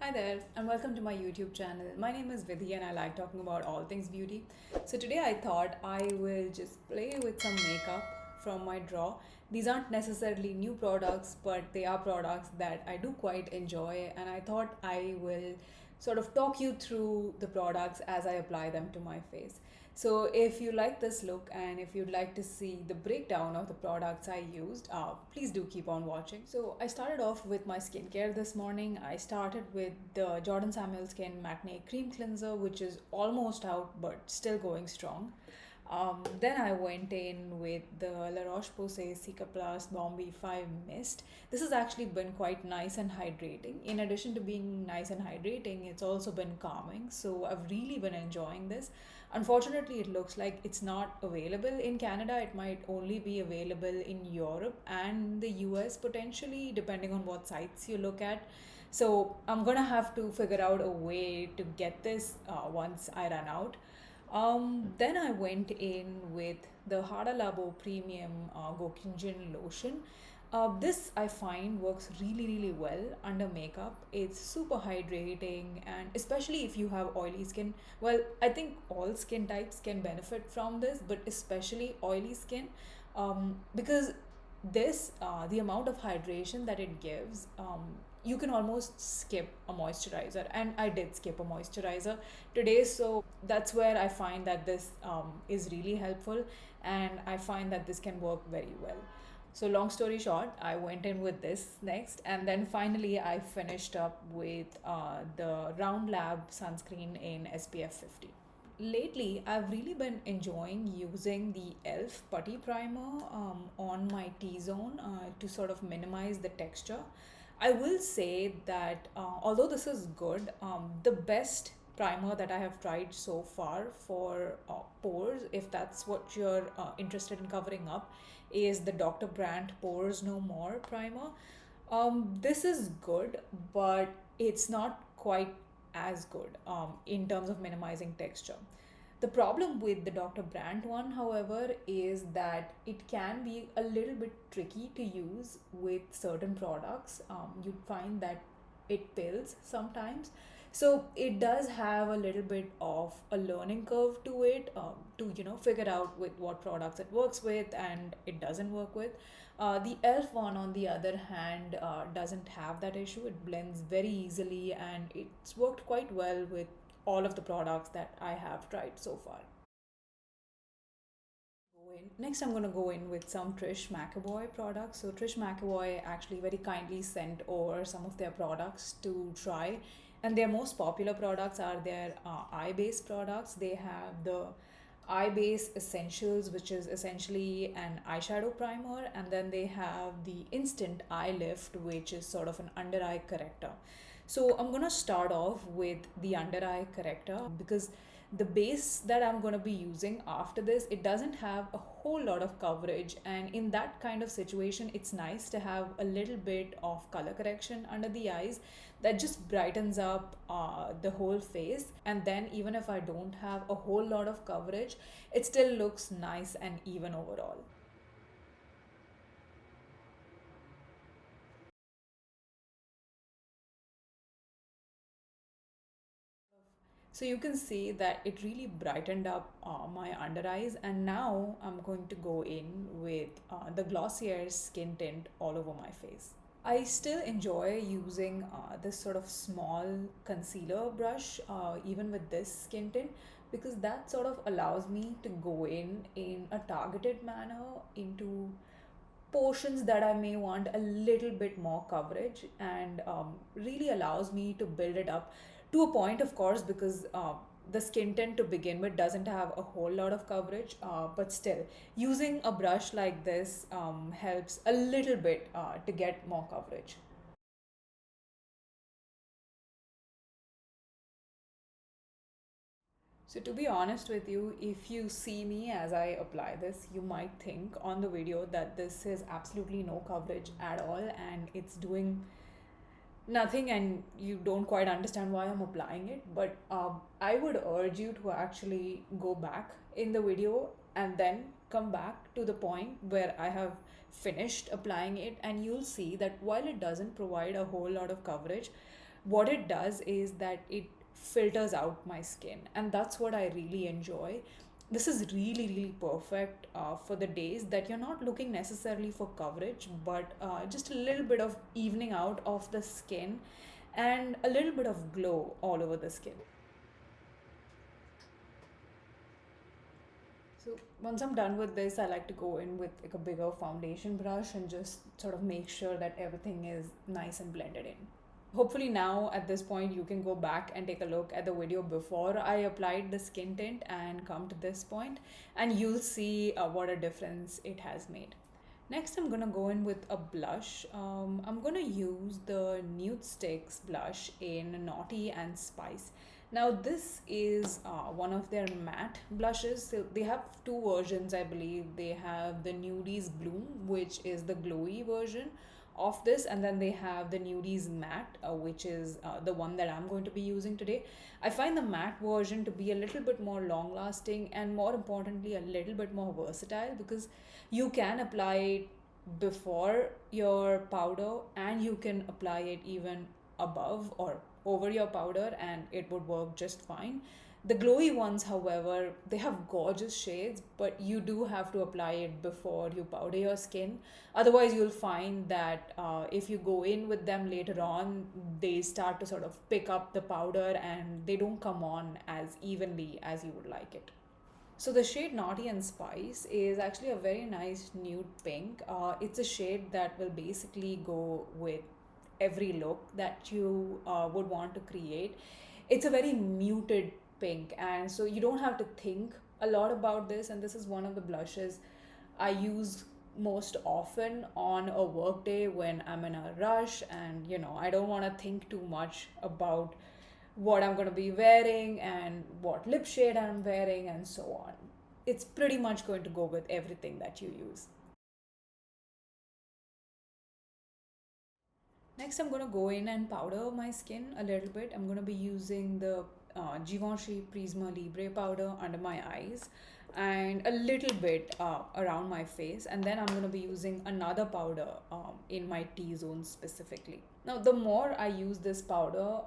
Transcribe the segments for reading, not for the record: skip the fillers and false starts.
Hi there, and welcome to my YouTube channel. My name is Vidhi, and I like talking about all things beauty. So, today I thought I will just play with some makeup from my drawer. These aren't necessarily new products, but they are products that I do quite enjoy, and I thought I will sort of talk you through the products as I apply them to my face. So, if you like this look and if you'd like to see the breakdown of the products I used, please do keep on watching. So, I started off with my skincare this morning. I started with the Jordan Samuel Skin Matinee Cream Cleanser, which is almost out but still going strong. Then I went in with the La Roche-Posay Cicaplast Bombay 5 Mist. This has actually been quite nice and hydrating. In addition to being nice and hydrating, it's also been calming. So I've really been enjoying this. Unfortunately, it looks like it's not available in Canada. It might only be available in Europe and the US potentially, depending on what sites you look at. So I'm gonna have to figure out a way to get this once I run out. Then I went in with the Hada Labo Premium Gokinjin Lotion. This I find works really well under makeup. It's super hydrating, and especially if you have oily skin. Well, I think all skin types can benefit from this, but especially oily skin, because the amount of hydration that it gives, you can almost skip a moisturizer, and I did skip a moisturizer today. So that's where I find that this is really helpful, and I find that this can work very well. So long story short, I went in with this next, and then finally I finished up with the Round Lab sunscreen in SPF 50. Lately, I've really been enjoying using the ELF putty primer on my T-zone to sort of minimize the texture. I will say that although this is good, the best primer that I have tried so far for pores, if that's what you're interested in covering up, is the Dr. Brandt Pores No More primer. This is good, but it's not quite as good in terms of minimizing texture. The problem with the Dr. Brandt one, however, is that it can be a little bit tricky to use with certain products. You'd find that it pills sometimes. So it does have a little bit of a learning curve to it, to figure out with what products it works with and it doesn't work with. The ELF one, on the other hand, doesn't have that issue. It blends very easily and it's worked quite well with all of the products that I have tried so far. Next, I'm going to go in with some Trish McEvoy products. So, Trish McEvoy actually very kindly sent over some of their products to try. And their most popular products are their eye base products. They have the eye base essentials, which is essentially an eyeshadow primer, and then they have the instant eye lift, which is sort of an under eye corrector. So I'm going to start off with the under eye corrector because the base that I'm going to be using after this, it doesn't have a whole lot of coverage, and in that kind of situation it's nice to have a little bit of color correction under the eyes that just brightens up the whole face. And then even if I don't have a whole lot of coverage, it still looks nice and even overall. So you can see that it really brightened up my under eyes, and now I'm going to go in with the Glossier skin tint all over my face. I still enjoy using this sort of small concealer brush even with this skin tint, because that sort of allows me to go in a targeted manner into portions that I may want a little bit more coverage, and really allows me to build it up to a point, of course, because the skin tint to begin with doesn't have a whole lot of coverage, but still, using a brush like this helps a little bit to get more coverage. So, to be honest with you, if you see me as I apply this, you might think on the video that this is absolutely no coverage at all and it's doing nothing, and you don't quite understand why I'm applying it. But I would urge you to actually go back in the video and then come back to the point where I have finished applying it, and you'll see that while it doesn't provide a whole lot of coverage, what it does is that it filters out my skin, and that's what I really enjoy. This is really, really perfect for the days that you're not looking necessarily for coverage, but just a little bit of evening out of the skin and a little bit of glow all over the skin. So once I'm done with this, I like to go in with like a bigger foundation brush and just sort of make sure that everything is nice and blended in. Hopefully now at this point you can go back and take a look at the video before I applied the skin tint and come to this point, and you'll see what a difference it has made. Next, I'm gonna go in with a blush. I'm gonna use the Nude Sticks blush in Naughty and Spice. Now, this is one of their matte blushes. So they have two versions, I believe. They have the Nudies Bloom, which is the glowy version of this, and then they have the Nudies Matte, which is the one that I'm going to be using today. I find the matte version to be a little bit more long lasting and, more importantly, a little bit more versatile because you can apply it before your powder and you can apply it even above or over your powder and it would work just fine. The glowy ones, however, they have gorgeous shades, but you do have to apply it before you powder your skin. Otherwise, you'll find that if you go in with them later on, they start to sort of pick up the powder and they don't come on as evenly as you would like it. So the shade Naughty and Spice is actually a very nice nude pink. It's a shade that will basically go with every look that you would want to create. It's a very muted pink, and so you don't have to think a lot about this. And this is one of the blushes I use most often on a work day when I'm in a rush and I don't want to think too much about what I'm going to be wearing and what lip shade I'm wearing and so on. It's pretty much going to go with everything that you use. Next, I'm going to go in and powder my skin a little bit. I'm going to be using the Givenchy Prisma Libre powder under my eyes and a little bit around my face. And then I'm going to be using another powder in my T-zone specifically. Now, the more I use this powder,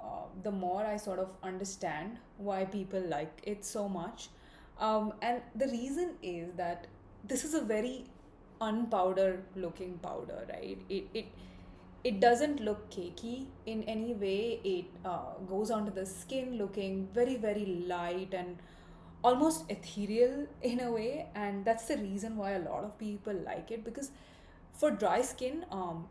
the more I sort of understand why people like it so much. And the reason is that this is a very unpowdered looking powder, right? It doesn't look cakey in any way. It goes onto the skin looking very, very light and almost ethereal in a way. And that's the reason why a lot of people like it, because for dry skin,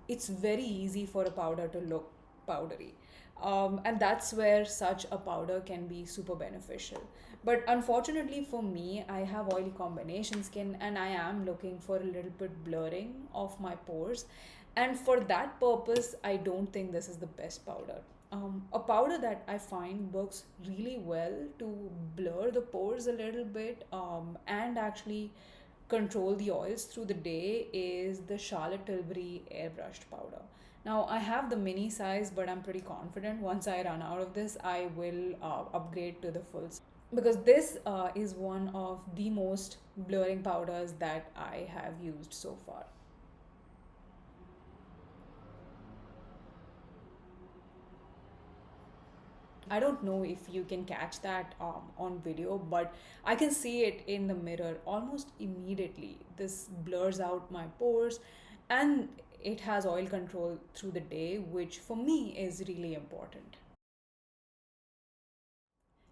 it's very easy for a powder to look powdery. And that's where such a powder can be super beneficial. But unfortunately for me, I have oily combination skin and I am looking for a little bit blurring of my pores. And for that purpose, I don't think this is the best powder. A powder that I find works really well to blur the pores a little bit and actually control the oils through the day is the Charlotte Tilbury airbrushed powder. Now, I have the mini size, but I'm pretty confident once I run out of this, I will upgrade to the full size because this is one of the most blurring powders that I have used so far. I don't know if you can catch that on video, but I can see it in the mirror almost immediately. This blurs out my pores and it has oil control through the day, which for me is really important.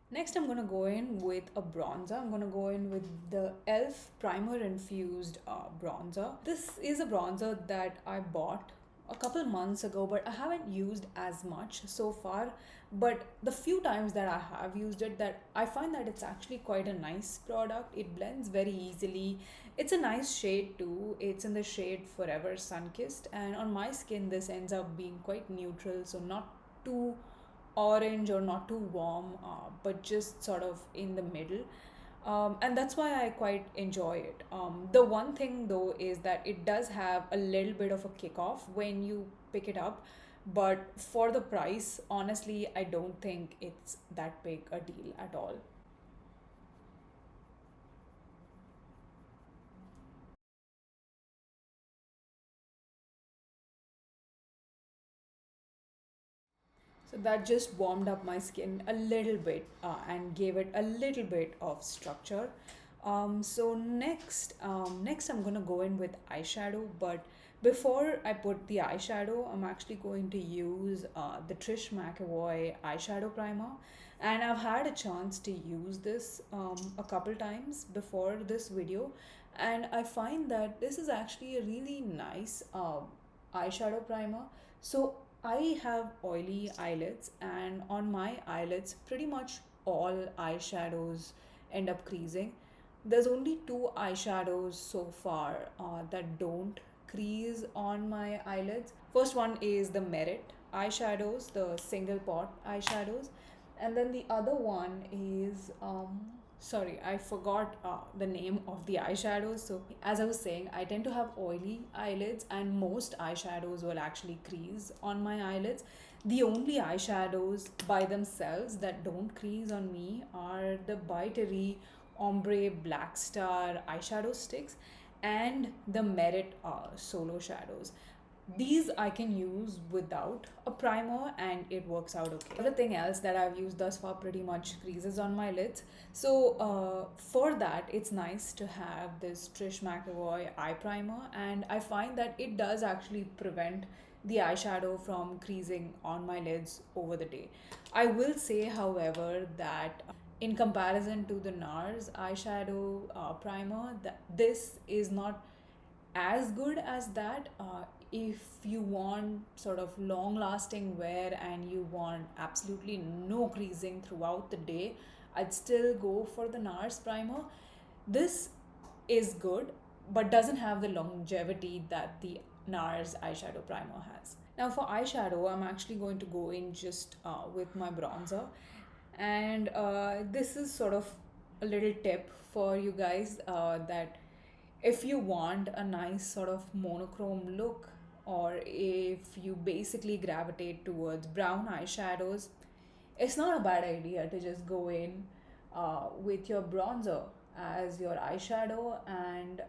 Next, I'm going to go in with a bronzer. I'm going to go in with the e.l.f. Primer Infused bronzer. This is a bronzer that I bought a couple months ago, but I haven't used as much so far. But the few times that I have used it, that I find that it's actually quite a nice product. It blends very easily. It's a nice shade too. It's in the shade Forever Sunkissed, and on my skin this ends up being quite neutral, so not too orange or not too warm, but just sort of in the middle. And that's why I quite enjoy it. The one thing though is that it does have a little bit of a kickoff when you pick it up, but for the price, honestly, I don't think it's that big a deal at all. So that just warmed up my skin a little bit and gave it a little bit of structure. Next I'm gonna go in with eyeshadow, but before I put the eyeshadow, I'm actually going to use the Trish McAvoy eyeshadow primer, and I've had a chance to use this a couple times before this video, and I find that this is actually a really nice eyeshadow primer. So I have oily eyelids, and on my eyelids, pretty much all eyeshadows end up creasing. There's only two eyeshadows so far that don't crease on my eyelids. First one is the Merit eyeshadows, the single pot eyeshadows, and then the other one is sorry, I forgot the name of the eyeshadows. So as I was saying, I tend to have oily eyelids, and most eyeshadows will actually crease on my eyelids. The only eyeshadows by themselves that don't crease on me are the By Ombre Black Star eyeshadow sticks and the Merit solo shadows. These I can use without a primer and it works out okay. Everything else that I've used thus far pretty much creases on my lids. So for that, it's nice to have this Trish McAvoy eye primer, and I find that it does actually prevent the eyeshadow from creasing on my lids over the day. I will say, however, that in comparison to the NARS eyeshadow primer, that this is not as good as that. If you want sort of long lasting wear and you want absolutely no creasing throughout the day, I'd still go for the NARS primer. This is good but doesn't have the longevity that the NARS eyeshadow primer has. Now for eyeshadow, I'm actually going to go in just with my bronzer, and this is sort of a little tip for you guys, that if you want a nice sort of monochrome look, or if you basically gravitate towards brown eyeshadows, it's not a bad idea to just go in with your bronzer as your eyeshadow, and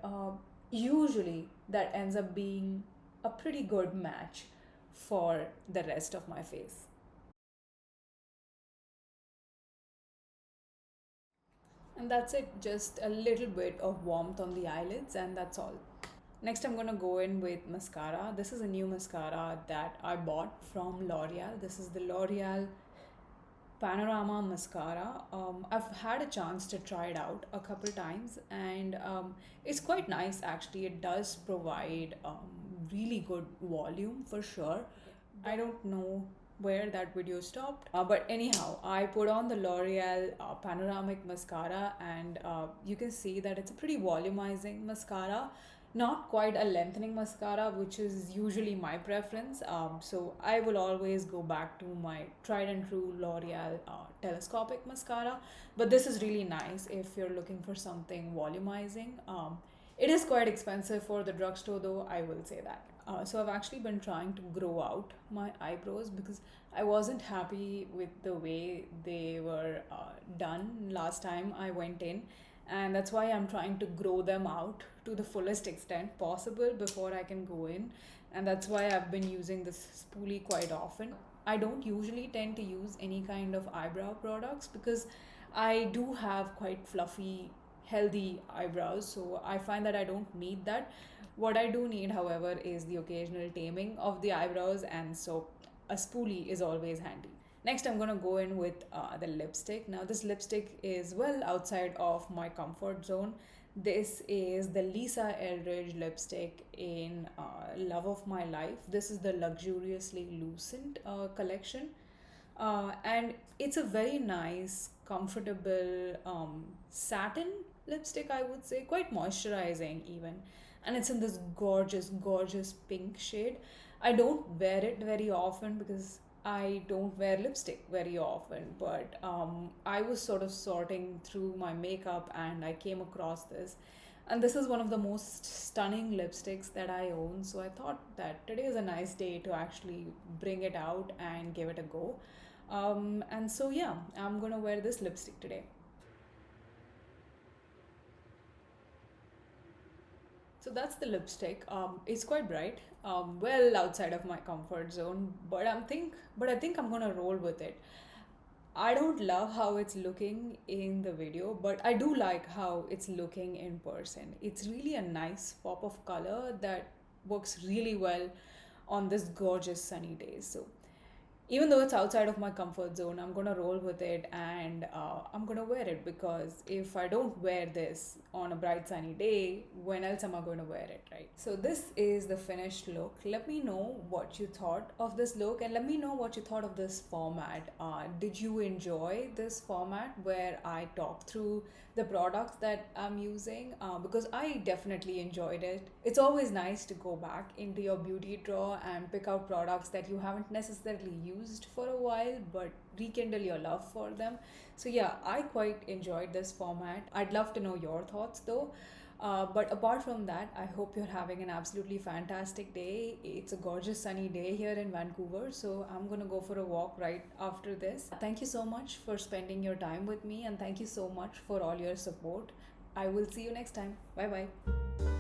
usually that ends up being a pretty good match for the rest of my face. And that's it, just a little bit of warmth on the eyelids, and that's all. Next, I'm gonna go in with mascara. This is a new mascara that I bought from L'Oreal. This is the L'Oreal Panorama mascara. I've had a chance to try it out a couple times, and it's quite nice actually. It does provide really good volume for sure. I don't know where that video stopped, but anyhow, I put on the L'Oreal panoramic mascara, and you can see that it's a pretty volumizing mascara, not quite a lengthening mascara, which is usually my preference. So I will always go back to my tried and true L'Oreal telescopic mascara, but this is really nice if you're looking for something volumizing. It is quite expensive for the drugstore though, I will say that. So I've actually been trying to grow out my eyebrows because I wasn't happy with the way they were done last time I went in, and that's why I'm trying to grow them out to the fullest extent possible before I can go in, and that's why I've been using this spoolie quite often. I don't usually tend to use any kind of eyebrow products because I do have quite fluffy healthy eyebrows, so I find that I don't need that. What I do need, however, is the occasional taming of the eyebrows, and so a spoolie is always handy. Next, I'm gonna go in with the lipstick. Now, this lipstick is well outside of my comfort zone. This is the Lisa Eldridge lipstick in Love of My Life. This is the Luxuriously Lucent collection. And it's a very nice, comfortable satin lipstick, I would say, quite moisturizing even. And it's in this gorgeous, gorgeous pink shade. I don't wear it very often because I don't wear lipstick very often, but I was sort of sorting through my makeup and I came across this. And this is one of the most stunning lipsticks that I own, so I thought that today is a nice day to actually bring it out and give it a go. And so, yeah, I'm gonna wear this lipstick today. So that's the lipstick. It's quite bright. Well outside of my comfort zone, but I think I'm gonna roll with it. I don't love how it's looking in the video, but I do like how it's looking in person. It's really a nice pop of color that works really well on this gorgeous sunny day. So even though it's outside of my comfort zone, I'm gonna roll with it, and I'm gonna wear it, because if I don't wear this on a bright sunny day, when else am I going to wear it, right? So this is the finished look. Let me know what you thought of this look, and let me know what you thought of this format. Did you enjoy this format where I talk through the products that I'm using? Because I definitely enjoyed it. It's always nice to go back into your beauty drawer and pick out products that you haven't necessarily used for a while, but rekindle your love for them. So yeah, I quite enjoyed this format. I'd love to know your thoughts though. But apart from that, I hope you're having an absolutely fantastic day. It's a gorgeous sunny day here in Vancouver, so I'm gonna go for a walk right after this. Thank you so much for spending your time with me, and thank you so much for all your support. I will see you next time. Bye bye.